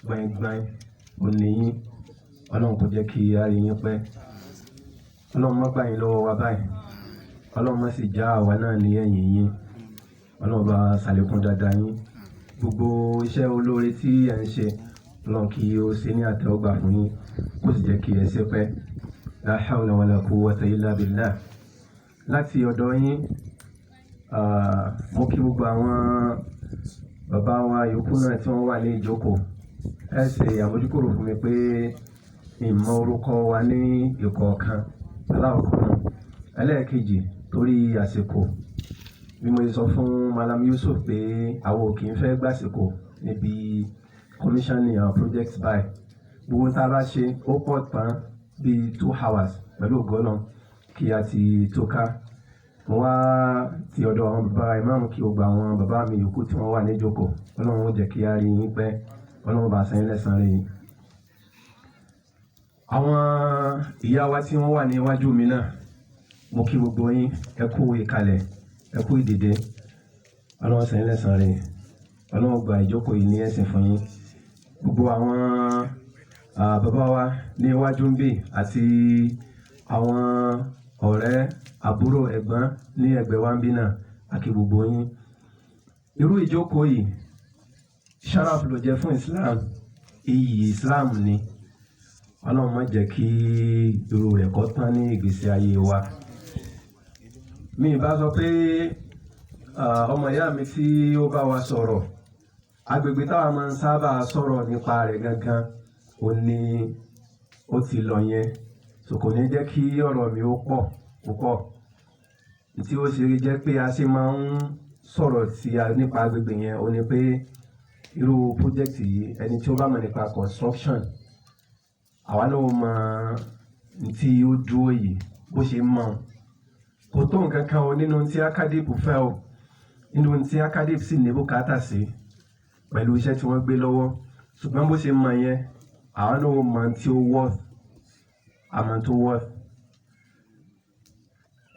gbẹ̀ngbẹ̀ng òní yín ọlọ́run kò jẹ́ kí a rí yín pẹ́ ọlọ́run má gbà yín lọ́wọ́ wa báyìí ọlọ́run má sì já àwa náà ní ẹ̀yìn yín ọlọ́run bá ṣàlékún dáadáa yín gbogbo iṣẹ́ olóore tí ẹ̀ ń ṣe ọlọ́run kí ó ṣe ní àtẹ́wọ́gbà fún yín kó sì jẹ́ kí ẹ ṣe pẹ́ la hawla wala quwwata illa billah láti ọ̀dọ̀ yín mo kí gbogbo àwọn bàbá wa yòókù náà tí wọ́n wà ní ìjókòó ẹ ṣe àmójúkúrò fún mi pé ìmọ̀ orúkọ wa ní ìkọ̀ọ̀kan aláwọ̀kọ́ náà ẹlẹ́ẹ̀kejì torí àsìkò bí mo sọ fún Malam Yusuf pé àwọn ò kì í fẹ́ gbàsìkò níbi commissioning our project by gbogbo tá a bá ṣe ó pọ̀ tán bíi 2 hours pẹ̀lú ògbọ́nà kí a ti tó ká mo wá ti ọ̀dọ̀ àwọn bàbá ìmáàmù kí o gba àwọn bàbá mi yòókù tí wọ́n wà ní ìjókòó ọlọ́run ó jẹ́ kí a rí yín pẹ́ ọlọ́run bá san yín lẹ́san rí yín. àwọn ìyá wa tí wọ́n wà ní iwájú mi náà mo kí gbogbo yín ẹ kú ìkàlẹ̀ ẹ kú ìdìde ọlọ́run san yín lẹ́san rí yín ọlọ́run gba ìjókòó yìí ní ẹ̀sìn fún yín gbogbo àwọn bàbá wa ní iwájú ń bì àti àwọn ọ̀rẹ́ àbúrò ẹ̀gbọ́n ní ẹgbẹ́ wa ń bí náà àkí gbogbo yín irú ìjókòó yìí sharaf ló jẹ́ fún Islam iyì Islam ni ọlọ́run má jẹ́ kí irú rẹ̀ kó tán ní ìgbésí ayé wa mi bá sọ pé ọmọ ìyá mi tí ó bá wa sọ̀rọ̀ agbègbè táwa máa ń sábà sọ̀rọ̀ nípa rẹ̀ gangan ó ní ó ti lọ yẹn so kò ní jẹ́ kí ọ̀rọ̀ mi ó pọ̀ púpọ̀ tí ó ṣe jẹ́ pé a ṣe máa ń sọ̀rọ̀ sí nípa agbègbè yẹn ó ní pé irú project yìí ẹni tí ó bá mọ̀ nípa construction àwa náà mọ̀ tí ó dúró yìí bó ṣe mọ̀ kò tó nǹkan kan o nínú tí acadip fẹ́ o nínú tí acadip sì ní bùkátà sí pẹ̀lú iṣẹ́ tí wọ́n gbé lọ́wọ́ ṣùgbọ́n bó ṣe mọ̀ yẹn àwa náà mọ̀ tí ó worth àmọ́ tó worth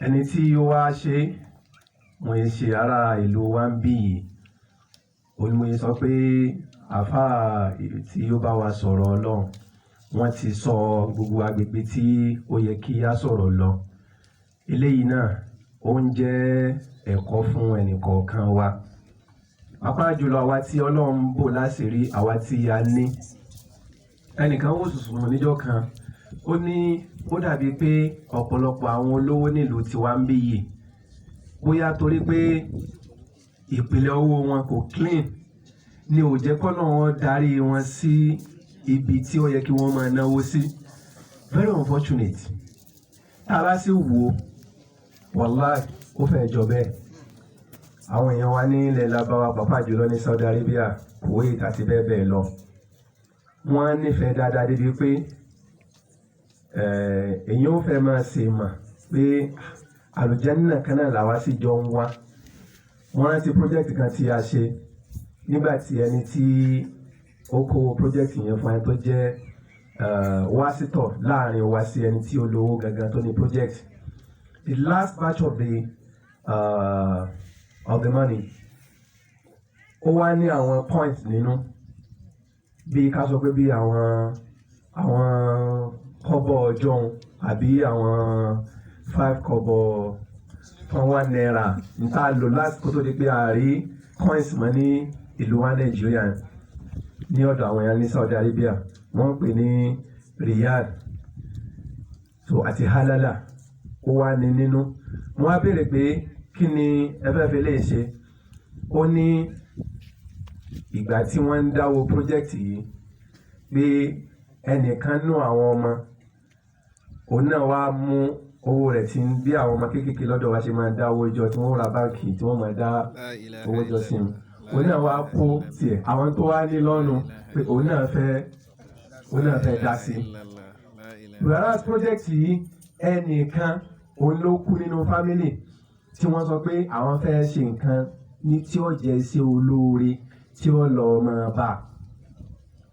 ẹni tí ó wá ṣe wọ́n yẹ ṣe ara ìlú wa ń bí yìí olùmọ̀ye sọ pé àfáà tí ó bá wa sọ̀rọ̀ ọlọ́run wọ́n ti sọ gbogbo agbègbè tí ó yẹ kí á sọ̀rọ̀ lọ eléyìí náà ó ń jẹ́ ẹ̀kọ́ fún ẹnìkọ̀ọ̀kan wa pàápàá jùlọ àwa tí ọlọ́run bò láṣìírí àwa tí a ní ẹnìkan wò sùsùn níjọ́ kan ó ní ó dàbí pé ọ̀pọ̀lọpọ̀ àwọn olówó nílùú tiwa ń bí yìí bóyá torí pé ìpìlẹ̀ owó wọn kò clean ni ò jẹ́ kọ́nà wọn darí wọn sí ibi tí ó yẹ kí wọ́n máa náwó sí very unfortunate tá a bá sì wò ó wàláì ó fẹ́ jọ bẹ́ẹ̀ àwọn èèyàn wa ní ilẹ̀ lábáwá pàápàá jùlọ ní Saudi Arabia Kuwait àti bẹ́ẹ̀ bẹ́ẹ̀ lọ wọ́n nífẹ̀ẹ́ dáadáa débi pé èyí ó fẹ́ máa ṣe mà pé àlùjánnà kan náà làwa sì jọ ń wá wọ́n rántí project kan tí a ṣe nígbà tí ẹni tí ó kó project yẹn fún ẹni tó jẹ́ wásítọ̀ láàrin wa sí ẹni tí ó lówó gangan tó ní project the last batch of the money ó wá ní àwọn points nínú bí ká sọ pé bí àwọn kọ́bọ̀ ọjọ́ àbí àwọn 5 kọ́bọ̀ #1 níta lò láti kó tó di pé a rí coins mọ́ ní ìlú wa Nàìjíríà ní ọ̀dọ̀ àwọn èèyàn ní Saudi Arabia wọ́n ń pè ní Riyal so àti halala ó wá ní nínú wọ́n á béèrè pé kí ni ẹfẹ́fẹ́ lè ṣe ó ní ìgbà tí wọ́n ń dáwó project yìí pé ẹnìkan nú àwọn ọmọ òun náà wá mú owó rẹ̀ tí bí àwọn ọmọ kéékèèké lọ́dọ̀ wa ṣe máa dá owó jọ tí wọ́n ra báńkì tí wọ́n máa dá owó jọ sí i òun náà wá kó tiẹ̀ àwọn tó wá ní lọ́nu pé òun náà fẹ́ dá sí i. whereas project yìí ẹnìkan òun ló kú nínú family tí wọ́n sọ pé àwọn fẹ́ ṣe nǹkan ní tí ó jẹ́ iṣẹ́ olóore tí ó lọ máa bá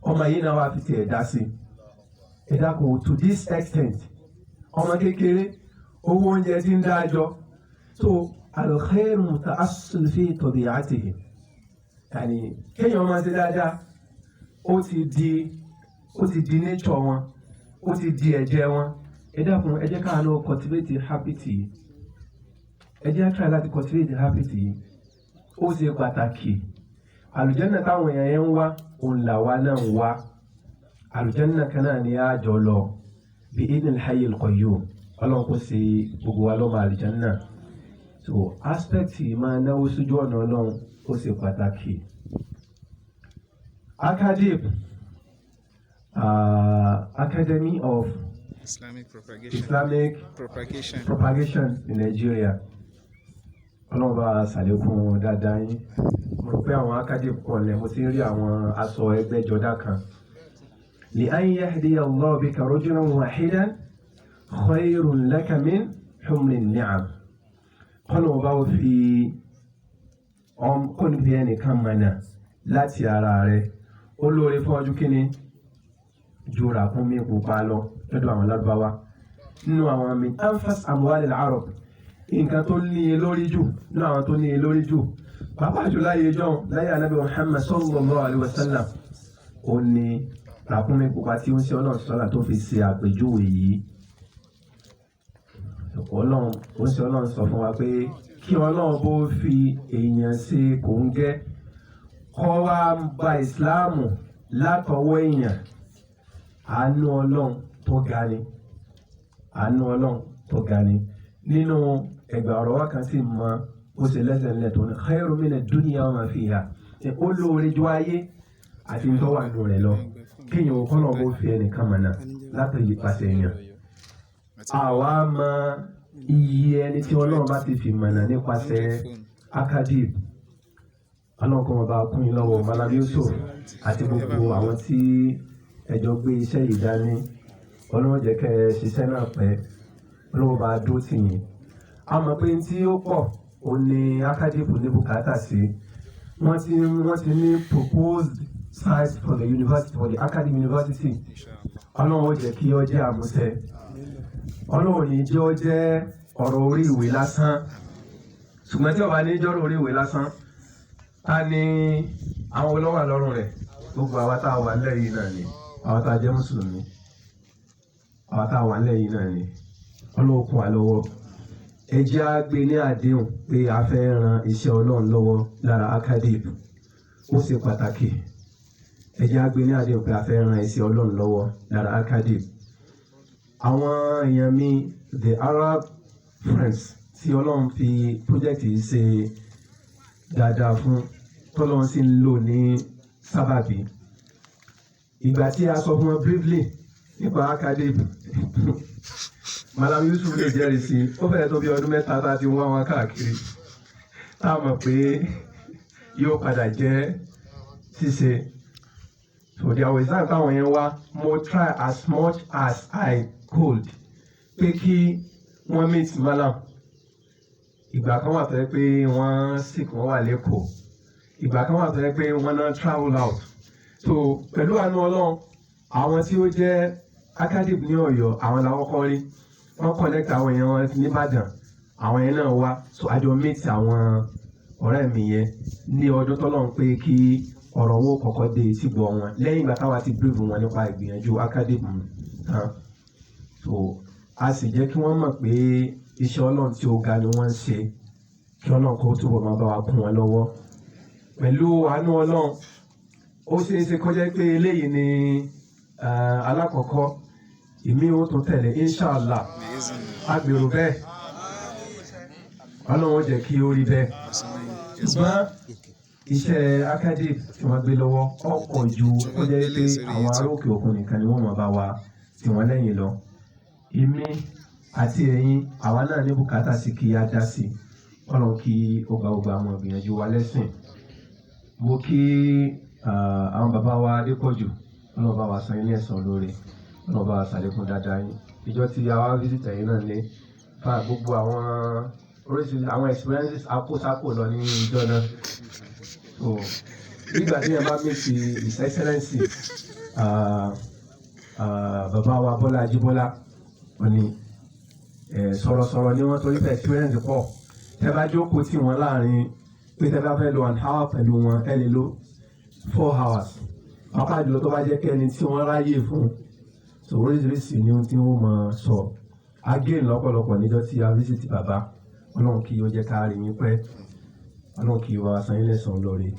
ọmọ yìí náà wá fi tiẹ̀ dá sí i. ẹ dákun to this extent ọmọ kékeré owó oúnjẹ tí ń dájọ́ so al-khayru muta'assil fi tabi'atihi yàní kéèyàn máa ṣe dáadáa ó ti di nature wọn ó ti di ẹ̀jẹ̀ wọn ẹ dákun ẹ jẹ́ ká lọ cultivate habit yìí ẹ jẹ́ try láti cultivate habit yìí ó ṣe pàtàkì àlùjánnà táwọn èèyàn yẹn ń wá òun làwa náà ń wá àlùjánnà kan náà ni a jọ lọ bí idhnil hayyil qayyum ọlọ́run kò sí gbogbo wa lọ́mọ àlùjánnà so aspect yìí máa náwó sójú ọ̀nà ọlọ́run ó ṣe pàtàkì. Akadib Academy of Islamic Propagation in Nigeria ọlọ́run bá ṣàlékún dáadáa yín mo rò pé àwọn Akadib kan lẹ̀ mo ti rí àwọn aṣọ ẹgbẹ́jọdá kan li an yahdiya Allahu bika rajulan wahidan khayrun laka min humrin ni'am kọ́nà ọba ó fi kọ́nìfì ẹnìkan mọ̀nà láti ara rẹ̀ ó lóore fún ọjọ́ kínní ju ràkúnmí pupa lọ lọ́dọ̀ àwọn Lárúbáwá nínú àwọn min anfas amwal al-arab nǹkan tó ní e lórí jù nínú àwọn tó ní e lórí jù pàápàá jù láyé john láyé Ànábì Muhammad sallallahu alaihi wasallam ó ní ràkúnmí pupa tí ó ń ṣe ọlọ́run sọ́lá tó fi ṣe àpèjúwe yìí ọlọ́run sọ fún wa pé kí ọlọ́run bó fi èèyàn ṣe kòńgẹ́ kọ́ wá gba ìsìláàmù látọwọ́ èèyàn àánú ọlọ́run tó ga ni nínú ẹgbà ọ̀rọ̀ wa kan sì mọ ó ṣe lẹ́sẹ̀ ńlẹ̀ tó ní khairu mina dunya wa ma fiha ó lóore ju ayé àti ń tọ́wà nù rẹ̀ lọ kéèyàn ò kọ́nà bó fi ẹnìkan mọ̀nà látọ̀yí pàṣẹ èèyàn àwa mọ iye ẹni tí ọlọ́run bá ti fi mọ̀nà nípasẹ̀ Akadib ọlọ́run kọ́ wọn bá kún yín lọ́wọ́ Malam Yusuf àti gbogbo àwọn tí ẹjọ́ gbé iṣẹ́ yìí dání ọlọ́run jẹ́ kẹ́ ẹ ṣiṣẹ́ náà pẹ́ ọlọ́run bá dó tì yín a mọ̀ pé tí ó pọ̀ ó ní Akadib ní bùkátà sí wọ́n ti ní proposed site for the university for the Academy University ọlọ́run ó jẹ́ kí ó jẹ́ àmúṣẹ ọlọ́run ní jẹ́ ó jẹ́ ọ̀rọ̀ orí ìwé lásán ṣùgbọ́n tí ó bá ní jọ́rọ̀ orí ìwé lásán ta ni àwọn olówó àlọ́run rẹ̀ gbogbo àwa tá a wà nílẹ̀ yìí náà ni àwa tá a jẹ́ mùsùlùmí àwa tá a wà nílẹ̀ yìí náà ni ọlọ́run kún wa lọ́wọ́ ẹ jẹ́ á gbé ní àdéhùn pé a fẹ́ ran iṣẹ́ ọlọ́run lọ́wọ́ lára Akadib ó ṣe pàtàkì ẹ jẹ́ á gbé ní àdéhùn pé a fẹ́ ran iṣẹ́ ọlọ́run lọ́wọ́ lára Akadib àwọn èèyàn mi the Arab Friends tí ọlọ́run fi project yìí ṣe dáadáa fún tọ́lọ́run sì ń lò ní sábàbí ìgbà tí a sọ fún wọn briefly nípa Akadib Malam Yusuf lè jẹ́rìí sí ó fẹ́rẹ̀ tó bí ọdún mẹ́ta tá a ti wá wọn káàkiri tá a mọ̀ pé yóò padà jẹ́ ṣíṣe so there was time táwọn yẹn wá mo try as much as I could pé kí wọ́n meet Malam ìgbà kan wà tó yẹ pé wọ́n sick wọ́n wà lẹ́kọ̀ọ́ ìgbà kan wà tó yẹ pé wọ́n náà travel out so pẹ̀lú àánú ọlọ́run àwọn tí ó jẹ́ Akadib ní Ọ̀yọ́ àwọn làwọn kọ́ rí wọ́n connect àwọn èèyàn wọn nìbàdàn àwọn yẹn náà wá so àjọ meet àwọn ọ̀rẹ́ mi yẹn ní ọdún tọ́lọ́run pé kí ọ̀rọ̀ owó kọ̀ọ̀kan dé etí gbọ́ wọn lẹ́yìn ìgbà táwa ti brief wọn nípa ìgbìyànjú Akadib tán so a sì jẹ́ kí wọ́n mọ̀ pé iṣẹ́ ọlọ́run tí ó ga ni wọ́n ń ṣe kí ọlọ́run kó túbọ̀ máa bá wa kún wọn lọ́wọ́ pẹ̀lú àánú ọlọ́run ó ṣe é ṣe kọjá pé eléyìí ni alákọ̀ọ́kọ́ ìmí ó tún tẹ̀lé inshallah agbèrò bẹ́ẹ̀ ọlọ́run jẹ́ kí ó rí bẹ́ẹ̀ ṣùgbọ́n iṣẹ́ Akadib tí wọ́n gbé lọ́wọ́ ọ̀pọ̀ ju ó jẹ́ pé àwọn ará òkè òkun nìkan ni wọ́n máa bá wa tì wọ́n lẹ́yìn lọ ìmí àti ẹ̀yin àwa náà ní bùkátà sí kí á dá sí ọlọ́run kí ó gba gbogbo àwọn ìgbìyànjú wa lẹ́sìn mo kí àwọn bàbá wa Adépọ̀jù ọlọ́run bá wa san ilé ẹ̀san lóore ọlọ́run bá wa ṣàlékún dáadáa yín ìjọ tí a wá visit ẹ̀yin náà ní fa gbogbo àwọn oríṣiríṣi àwọn experiences àkóṣàkó lọ ní ìjọ náà so nígbà tí yẹn bá meet His Excellency bàbá wa Bọ́lá Ajíbọ́lá wọ́n ní sọ̀rọ̀sọ̀rọ̀ ni wọ́n torí pé experience pọ̀ tẹ́ bá jókòó tì wọ́n láàrin pé tẹ́ bá fẹ́ lo 1 hour pẹ̀lú wọn ẹ lè lo 4 hours pàápàá jùlọ tó bá jẹ́ kẹ́ni tí wọ́n ráyè fún so oríṣiríṣi ni ohun tí wọ́n máa sọ again lọ́pọ̀lọpọ̀ níjọ́ tí a visit bàbá ọlọ́run kí ó jẹ́ ká rí yín pẹ́ ọlọ́run kí ó wá san yín lẹ́san lóore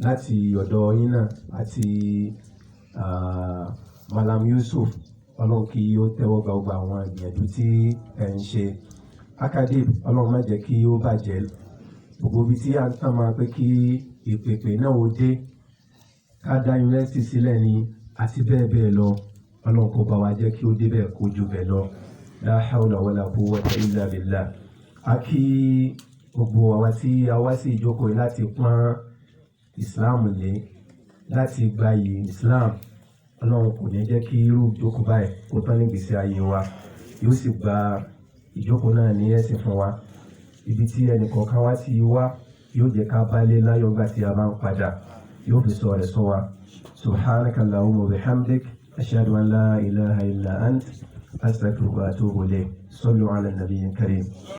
láti ọ̀dọ̀ yín náà àti Malam Yusuf ọlọ́run kí ó tẹ́wọ́ gba gbogbo àwọn ìgbìyànjú tí ẹ̀ ń ṣe akadé ọlọ́run má jẹ́ kí ó bàjẹ́ gbogbo ibi tí a ń tàn máa pé kí ìpèpè náà ó dé ká dá yunifásitì sílẹ̀ ni àti bẹ́ẹ̀ bẹ́ẹ̀ lọ ọlọ́run kó bá wa jẹ́ kí ó débẹ̀ kó ju bẹ́ẹ̀ lọ la hawla wala quwwata illa billah a kí gbogbo àwa tí a wá sí ìjókòó yìí láti pọ́n Islam lé láti gbayì Islam ọlọ́run kò ní jẹ́ kí irú ìjókòó báyìí kó tán ní ìgbésí ayé wa yóò sì gba ìjókòó náà ní ẹ̀sìn fún wa ibi tí ẹnìkọ̀ọ̀kan wá ti wá yóò jẹ́ ká bálé láyọ̀ ńgbà tí a bá ń padà yóò fi sọ rẹ̀ sọ wa subhanaka allahumma wa bihamdik ashhadu an la ilaha illa ant astaghfiruka wa atubu ilayk sallu ala nabiyyin karim.